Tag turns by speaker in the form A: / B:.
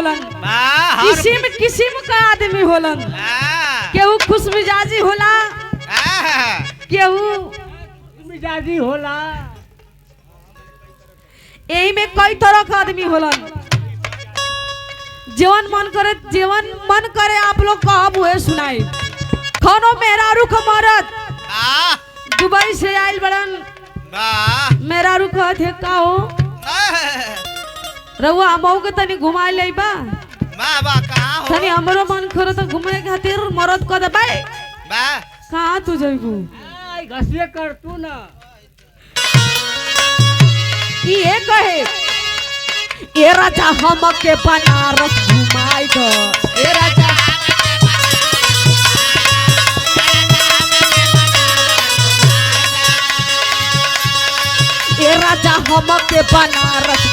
A: होलन, किस्म किस्म का आदमी होलन। केहू खुश मिजाजी होला, केहू
B: मिजाजी होला।
A: यही में कई तरह का आदमी होलन। जीवन मन करे आप लोग कहब हुए सुनाई। खानो मेरा रुख मरद दुबई से आयल बड़न, मेरा रुख थे का हो रहुआ हमहू के तनी घुमा ले बा तनी हमरो मन करो तो घूमे खातिर मरद क देबे कहां तू जइबू
B: घसिए कर तू ना
A: ये कहे ए राजा हमके बनारस घुमाई दो ए राजा ए राजा हमके बनारस